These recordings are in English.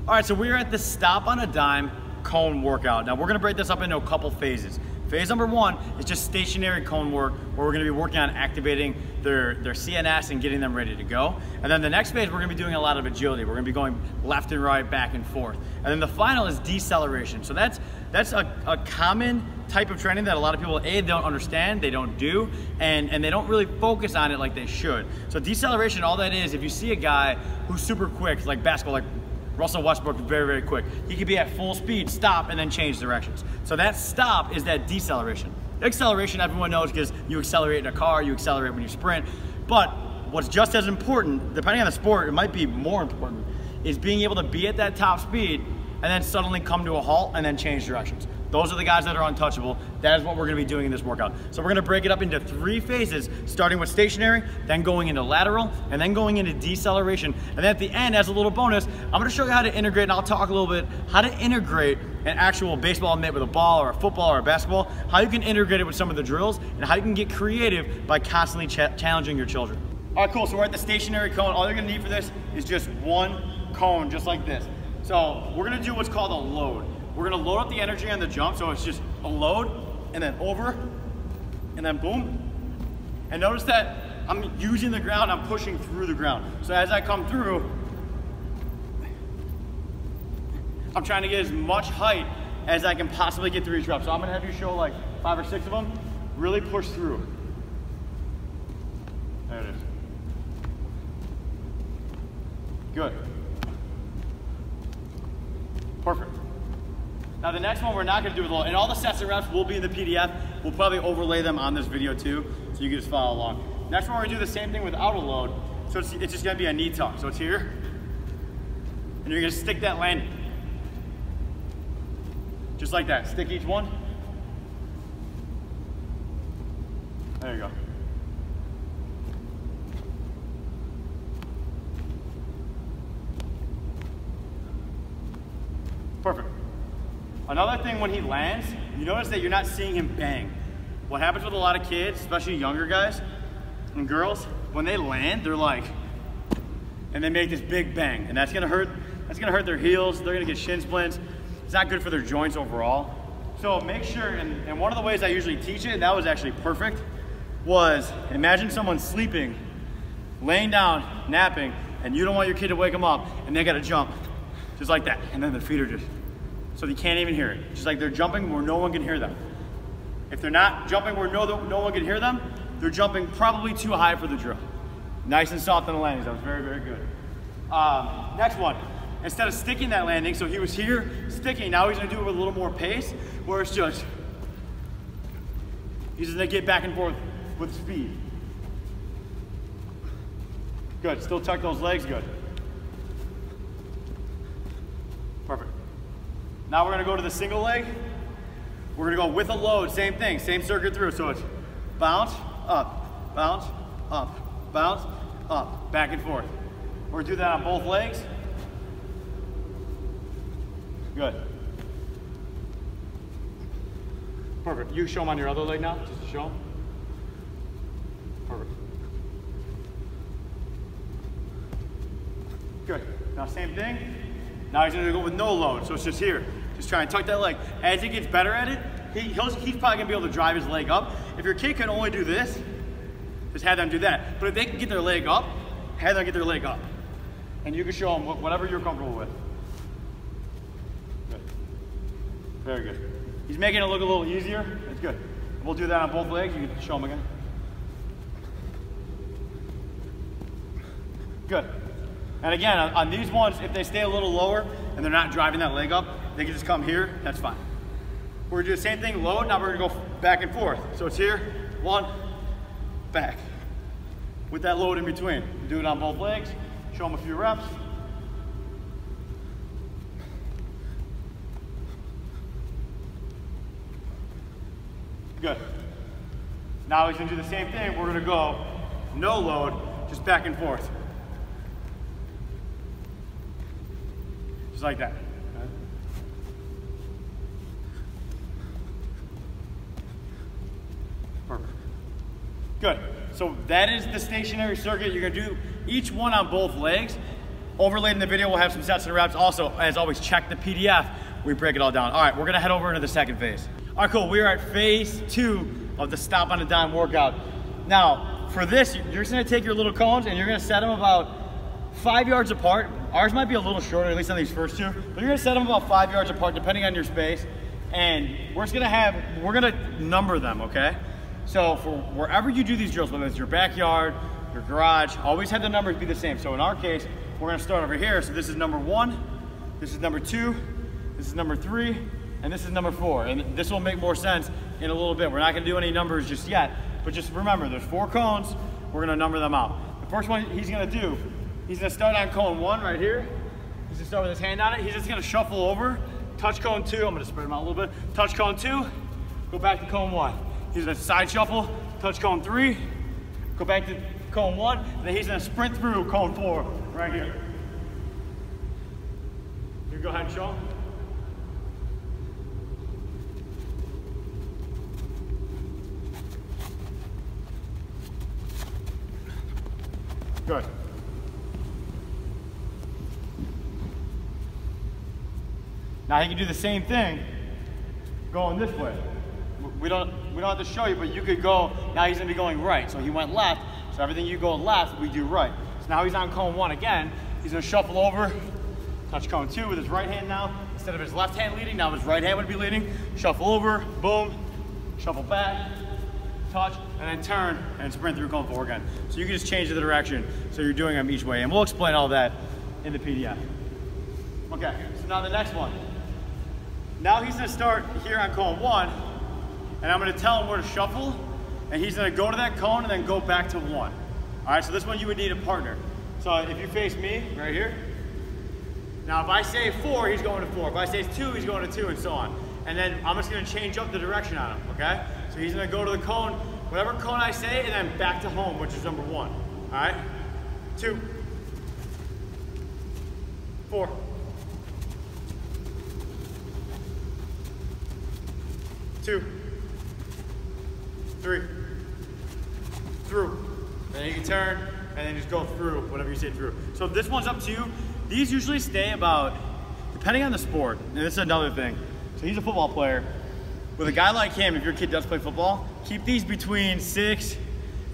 All right, so we're at the stop on a dime cone workout. Now we're gonna break this up into a couple phases. Phase number one is just stationary cone work, where we're gonna be working on activating their CNS and getting them ready to go. And then the next phase, we're gonna be doing a lot of agility. We're gonna be going left and right, back and forth. And then the final is deceleration. So that's a common type of training that a lot of people, A, don't understand, they don't do, and they don't really focus on it like they should. So deceleration, all that is, if you see a guy who's super quick, like basketball, like Russell Westbrook, very, very quick. He could be at full speed, stop, and then change directions. So that stop is that deceleration. Acceleration, everyone knows, because you accelerate in a car, you accelerate when you sprint. But what's just as important, depending on the sport, it might be more important, is being able to be at that top speed and then suddenly come to a halt and then change directions. Those are the guys that are untouchable. That is what we're gonna be doing in this workout. So we're gonna break it up into 3 phases, starting with stationary, then going into lateral, and then going into deceleration. And then at the end, as a little bonus, I'm gonna show you how to integrate, and I'll talk a little bit, how to integrate an actual baseball mitt with a ball or a football or a basketball, how you can integrate it with some of the drills, and how you can get creative by constantly challenging your children. All right, cool, so we're at the stationary cone. All you're gonna need for this is just 1 cone, just like this. So we're gonna do what's called a load. We're gonna load up the energy on the jump, so it's just a load, and then over, and then boom. And notice that I'm using the ground, I'm pushing through the ground. So as I come through, I'm trying to get as much height as I can possibly get through each rep. So I'm gonna have you show like 5 or 6 of them, really push through. There it is. Good. Perfect. Now the next one we're not gonna do with load, and all the sets and reps will be in the PDF. We'll probably overlay them on this video too, so you can just follow along. Next one we're gonna do the same thing without a load. So it's just gonna be a knee tuck. So it's here, and you're gonna stick that landing. Just like that, stick each one. There you go. Perfect. Another thing, when he lands, you notice that you're not seeing him bang. What happens with a lot of kids, especially younger guys and girls, when they land, they're like, and they make this big bang, and that's gonna hurt their heels, they're gonna get shin splints. It's not good for their joints overall. So make sure, and one of the ways I usually teach it, and that was actually perfect, was imagine someone sleeping, laying down, napping, and you don't want your kid to wake them up, and they gotta jump, just like that, and then their feet are just, so they can't even hear it. Just like they're jumping where no one can hear them. If they're not jumping where no one can hear them, they're jumping probably too high for the drill. Nice and soft on the landings, that was very, very good. Next one, instead of sticking that landing, so he was here, sticking, now he's gonna do it with a little more pace, where it's just, he's gonna get back and forth with speed. Good, still tuck those legs, good. Perfect. Now we're gonna go to the single leg. We're gonna go with a load, same thing, same circuit through. So it's bounce, up, bounce, up, bounce, up, back and forth. We're gonna do that on both legs. Good. Perfect. You show them on your other leg now, just to show them. Perfect. Good. Now same thing. Now he's gonna go with no load, so it's just here. Just try and tuck that leg. As he gets better at it, he's probably gonna be able to drive his leg up. If your kid can only do this, just have them do that. But if they can get their leg up, have them get their leg up. And you can show them whatever you're comfortable with. Good. Very good. He's making it look a little easier. That's good. We'll do that on both legs. You can show them again. Good. And again, on these ones, if they stay a little lower and they're not driving that leg up, they can just come here, that's fine. We're gonna do the same thing, load, now we're gonna go back and forth. So it's here, 1, back. With that load in between. We do it on both legs, show them a few reps. Good. Now he's gonna do the same thing, we're gonna go no load, just back and forth. Just like that. Perfect. Good. So that is the stationary circuit. You're gonna do each one on both legs. Overlaid in the video, we'll have some sets and reps. Also, as always, check the PDF. We break it all down. All right, we're gonna head over into the second phase. All right, cool. We are at phase 2 of the Stomp on a Dime workout. Now, for this, you're just gonna take your little cones and you're gonna set them about 5 yards apart. Ours might be a little shorter, at least on these first two, but you're gonna set them about 5 yards apart depending on your space. And we're gonna number them, okay? So for wherever you do these drills, whether it's your backyard, your garage, always have the numbers be the same. So in our case, we're gonna start over here. So this is number 1, this is number 2, this is number 3, and this is number 4. And this will make more sense in a little bit. We're not gonna do any numbers just yet, but just remember, there's 4 cones, we're gonna number them out. The first one he's gonna start on cone 1 right here. He's gonna start with his hand on it. He's just gonna shuffle over, touch cone 2, I'm gonna spread him out a little bit, touch cone 2, go back to cone 1. He's gonna side shuffle, touch cone 3, go back to cone 1, and then he's gonna sprint through cone 4 right here. You go ahead and show him. Good. Now he can do the same thing going this way. We don't have to show you, but you could go, now he's gonna be going right. So he went left, so everything you go left, we do right. So now he's on cone 1 again. He's gonna shuffle over, touch cone 2 with his right hand now. Instead of his left hand leading, now his right hand would be leading. Shuffle over, boom, shuffle back, touch, and then turn and sprint through cone 4 again. So you can just change the direction so you're doing them each way. And we'll explain all that in the PDF. Okay, so now the next one. Now he's gonna start here on cone 1, and I'm gonna tell him where to shuffle, and he's gonna go to that cone and then go back to 1. All right, so this one you would need a partner. So if you face me, right here, now if I say 4, he's going to 4. If I say 2, he's going to 2, and so on. And then I'm just gonna change up the direction on him, okay? So he's gonna go to the cone, whatever cone I say, and then back to home, which is number 1, all right? 2, 4, 2, 3, through. And then you can turn, and then just go through, whatever you say through. So this one's up to you. These usually stay about, depending on the sport, and this is another thing. So he's a football player. With a guy like him, if your kid does play football, keep these between 6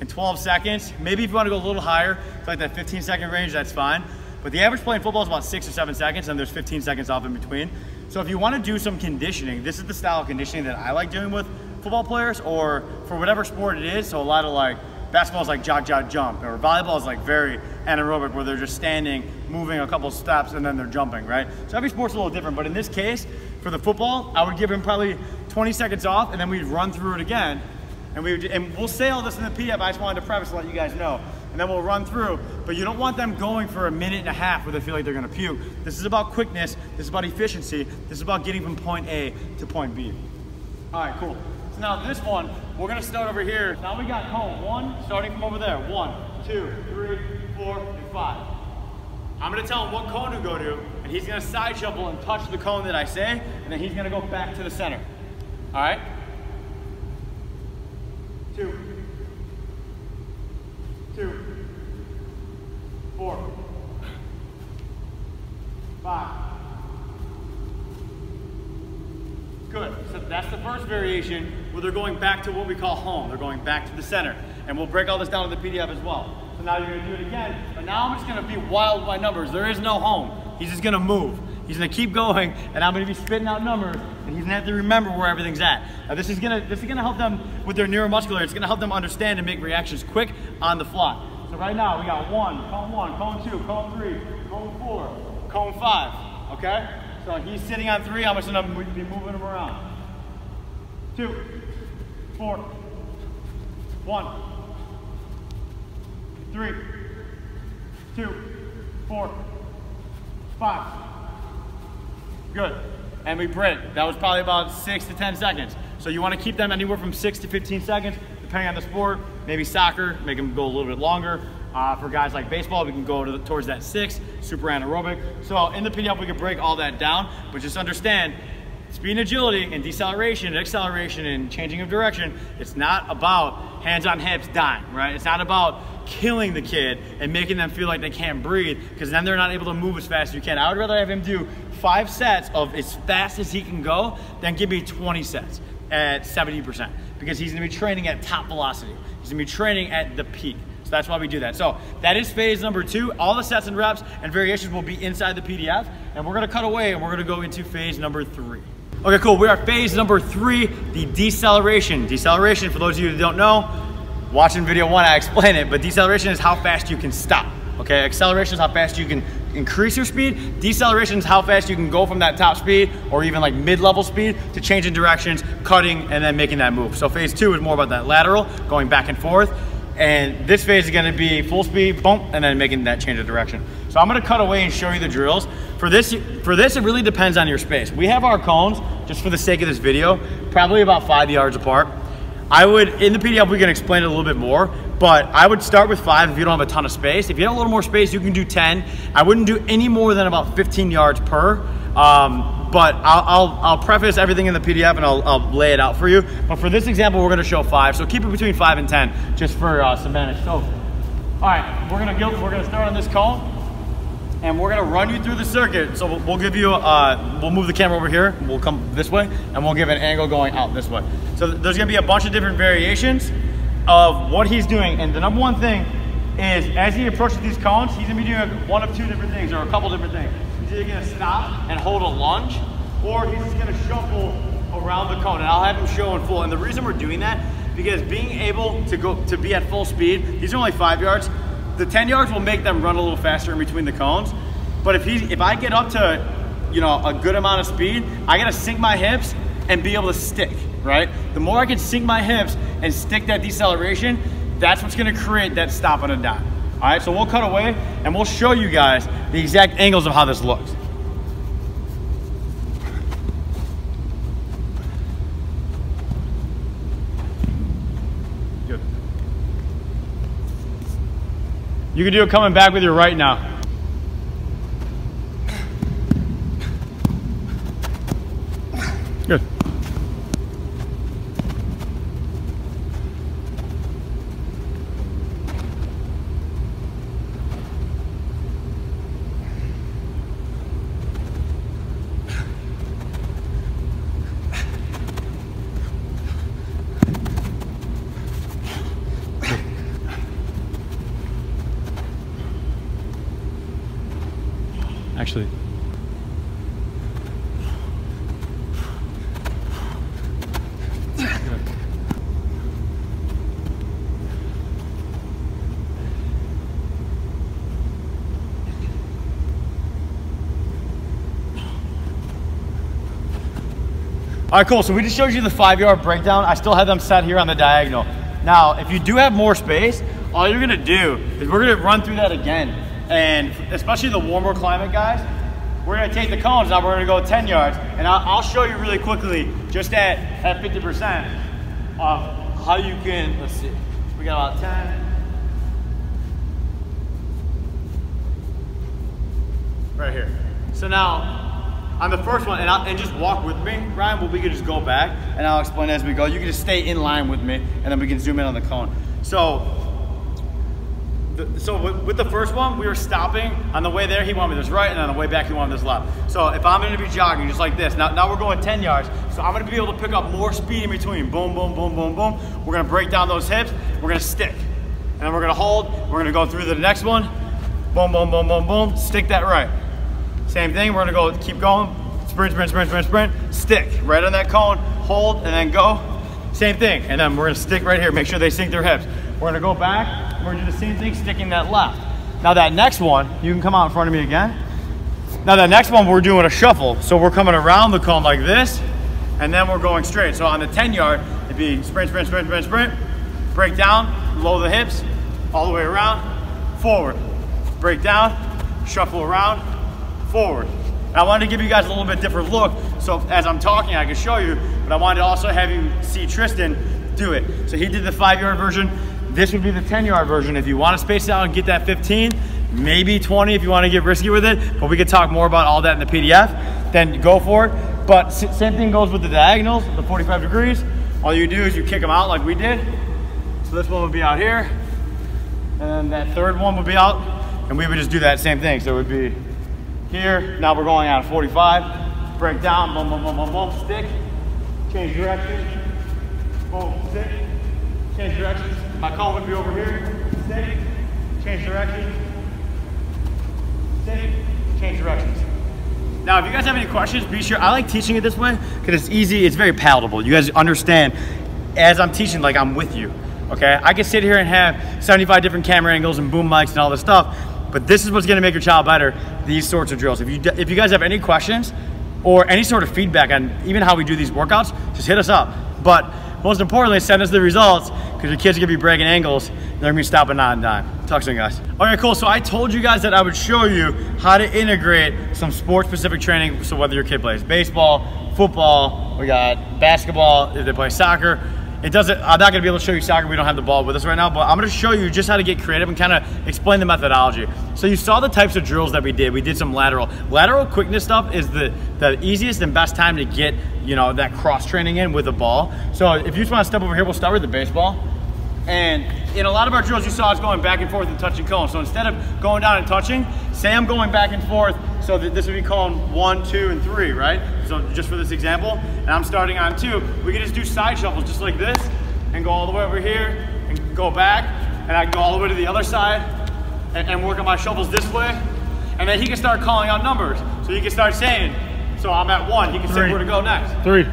and 12 seconds. Maybe if you want to go a little higher, like that 15-second range, that's fine. But the average play in football is about 6 or 7 seconds, and there's 15 seconds off in between. So if you want to do some conditioning, this is the style of conditioning that I like doing with football players, or for whatever sport it is. So a lot of like, basketball is like jog, jog, jump, or volleyball is like very anaerobic where they're just standing, moving a couple steps, and then they're jumping, right? So every sport's a little different, but in this case, for the football, I would give him probably 20 seconds off, and then we'd run through it again. And we'll say all this in the PDF, I just wanted to preface to let you guys know. And then we'll run through, but you don't want them going for 1.5 minutes where they feel like they're gonna puke. This is about quickness, this is about efficiency, this is about getting from point A to point B. All right, cool. So now this one, we're gonna start over here. Now we got cone 1, starting from over there. 1, 2, 3, 4, and 5. I'm gonna tell him what cone to go to, and he's gonna side shuffle and touch the cone that I say, and then he's gonna go back to the center. All right? 2, 2, 4, 5. Good. So that's the first variation where they're going back to what we call home. They're going back to the center. And we'll break all this down in the PDF as well. So now you're gonna do it again, but now I'm just gonna be wild with my numbers. There is no home. He's just gonna move. He's gonna keep going, and I'm gonna be spitting out numbers, and he's gonna have to remember where everything's at. Now this is gonna help them with their neuromuscular. It's gonna help them understand and make reactions quick on the fly. So right now we got 1, cone 2, cone 3, cone 4, cone 5, okay? So he's sitting on 3, I'm just gonna be moving him around. 2, 4, 1, 3, 2, 4, 5. Good. And we break. That was probably about 6 to 10 seconds. So you want to keep them anywhere from 6 to 15 seconds, depending on the sport. Maybe soccer, make them go a little bit longer. For guys like baseball, we can go towards that 6, super anaerobic. So in the PDF, we can break all that down, but just understand, speed and agility and deceleration and acceleration and changing of direction, it's not about hands on hips dying, right? It's not about killing the kid and making them feel like they can't breathe, because then they're not able to move as fast as you can. I would rather have him do 5 sets of as fast as he can go than give me 20 sets at 70%, because he's gonna be training at top velocity. He's gonna be training at the peak. So that's why we do that. So that is phase number 2. All the sets and reps and variations will be inside the PDF, and we're gonna cut away and we're gonna go into phase number 3. Okay, cool, we are at phase number 3, the deceleration. Deceleration, for those of you who don't know, watching video 1, I explain it, but deceleration is how fast you can stop, okay? Acceleration is how fast you can increase your speed. Deceleration is how fast you can go from that top speed or even like mid-level speed to changing directions, cutting, and then making that move. So phase 2 is more about that lateral, going back and forth. And this phase is gonna be full speed, boom, and then making that change of direction. So I'm gonna cut away and show you the drills. For this, it really depends on your space. We have our cones, just for the sake of this video, probably about 5 yards apart. I would, in the PDF, we can explain it a little bit more, but I would start with 5 if you don't have a ton of space. If you have a little more space, you can do 10. I wouldn't do any more than about 15 yards per, but I'll preface everything in the PDF and I'll lay it out for you. But for this example, we're gonna show 5, so keep it between 5 and 10, just for some advantage. So, all right, we're gonna start on this cone, and we're gonna run you through the circuit. So we'll give you, we'll move the camera over here, we'll come this way, and we'll give an angle going out this way. So there's gonna be a bunch of different variations of what he's doing. And the number one thing is, as he approaches these cones, he's gonna be doing one of 2 different things, or a couple different things. He's either gonna stop and hold a lunge, or he's just gonna shuffle around the cone. And I'll have him show in full. And the reason we're doing that, because being able to be at full speed, these are only 5 yards, the 10 yards will make them run a little faster in between the cones. But if I get up to, you know, a good amount of speed, I gotta sink my hips and be able to stick, right? The more I can sink my hips and stick that deceleration, that's what's gonna create that stop on a dime. All right, so we'll cut away and we'll show you guys the exact angles of how this looks. You can do it coming back with your right now. Good. Actually, all right, cool. So we just showed you the 5-yard breakdown. I still have them set here on the diagonal. Now, if you do have more space, all you're gonna do is we're gonna run through that again. And especially the warmer climate guys, we're gonna take the cones, now we're gonna go 10 yards. And I'll show you really quickly, just at 50% of how you can, let's see, we got about 10. Right here. So now, on the first one, and just walk with me, Ryan, but we can just go back and I'll explain as we go. You can just stay in line with me and then we can zoom in on the cone. So with the first one, we were stopping. On the way there, he wanted me this right, and on the way back, he wanted this left. So if I'm gonna be jogging just like this, now we're going 10 yards, so I'm gonna be able to pick up more speed in between. Boom, boom, boom, boom, boom. We're gonna break down those hips, we're gonna stick. And then we're gonna hold, we're gonna go through the next one. Boom, boom, boom, boom, boom, stick that right. Same thing, we're gonna go, keep going. Sprint, sprint, sprint, sprint, sprint, stick. Right on that cone, hold, and then go. Same thing, and then we're gonna stick right here, make sure they sink their hips. We're gonna go back, we're gonna do the same thing, sticking that left. Now that next one, you can come out in front of me again. Now that next one, we're doing a shuffle. So we're coming around the cone like this, and then we're going straight. So on the 10 yard, it'd be sprint, sprint, sprint, sprint, sprint, break down, lower the hips, all the way around, forward, break down, shuffle around, forward. And I wanted to give you guys a little bit different look, so as I'm talking, I can show you, but I wanted to also have you see Tristan do it. So he did the 5-yard version. This would be the 10-yard version. If you want to space it out and get that 15, maybe 20 if you want to get risky with it, but we could talk more about all that in the PDF, then go for it. But same thing goes with the diagonals, the 45 degrees. All you do is you kick them out like we did. So this one would be out here, And then that third one would be out, and we would just do that same thing. So it would be here, now we're going out of 45, break down, boom, boom, boom, boom, boom, stick, change direction, boom, stick, change direction. My cone would be over here, stick, change direction, stick, change directions. Now, if you guys have any questions, be sure, I like teaching it this way because it's easy, it's very palatable. You guys understand as I'm teaching, like I'm with you, okay? I can sit here and have 75 different camera angles and boom mics and all this stuff, but this is what's gonna make your child better, these sorts of drills. If you guys have any questions or any sort of feedback on even how we do these workouts, just hit us up. But most importantly, send us the results because your kids are gonna be breaking angles. They're gonna be stopping on dime. Talk soon, guys. Okay, cool. So I told you guys that I would show you how to integrate some sport-specific training. So whether your kid plays baseball, football, we got basketball, if they play soccer, I'm not gonna be able to show you soccer, we don't have the ball with us right now, but I'm gonna show you just how to get creative and kind of explain the methodology. So you saw the types of drills that we did. We did some lateral. Lateral quickness stuff is the easiest and best time to get, you know, that cross training in with the ball. So if you just wanna step over here, we'll start with the baseball. And in a lot of our drills, you saw us going back and forth and touching cones. So instead of going down and touching, say I'm going back and forth, so this would be cone 1, 2, and 3, right? So just for this example, and I'm starting on 2, we can just do side shuffles just like this, and go all the way over here, and go back, and I can go all the way to the other side, and work on my shuffles this way. And then he can start calling out numbers. So you can start saying, so I'm at 1, he can say where to go next. 3.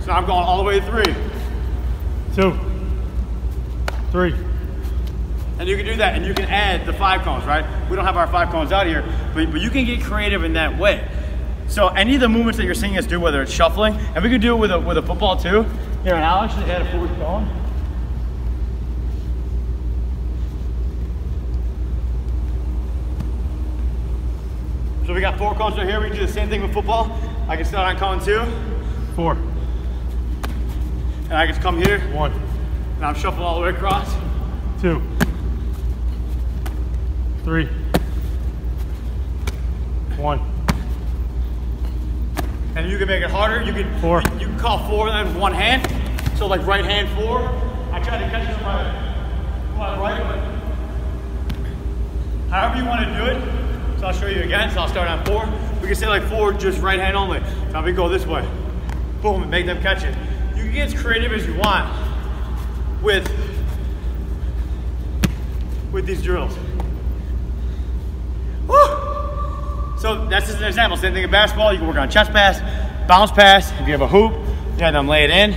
So I'm going all the way to 3. 2. 3. And you can do that, and you can add the 5 cones, right? We don't have our 5 cones out here, but you can get creative in that way. So any of the movements that you're seeing us do, whether it's shuffling, and we could do it with a football too. Here, and I'll actually add a 4th cone. So we got 4 cones right here. We can do the same thing with football. I can start on cone 2. 4. And I can come here. 1. And I'm shuffling all the way across. 2. 3. 1. And you can make it harder. You can 4. You can call 4 and then 1 hand. So like right hand 4. I try to catch it with my right, but however you want to do it. So I'll show you again. So I'll start on 4. We can say like 4, just right hand only. Now we go this way. Boom, and make them catch it. You can get as creative as you want with these drills. Woo! So that's just an example. Same thing in basketball. You can work on chest pass, bounce pass. If you have a hoop, you have them lay it in.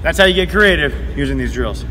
That's how you get creative using these drills.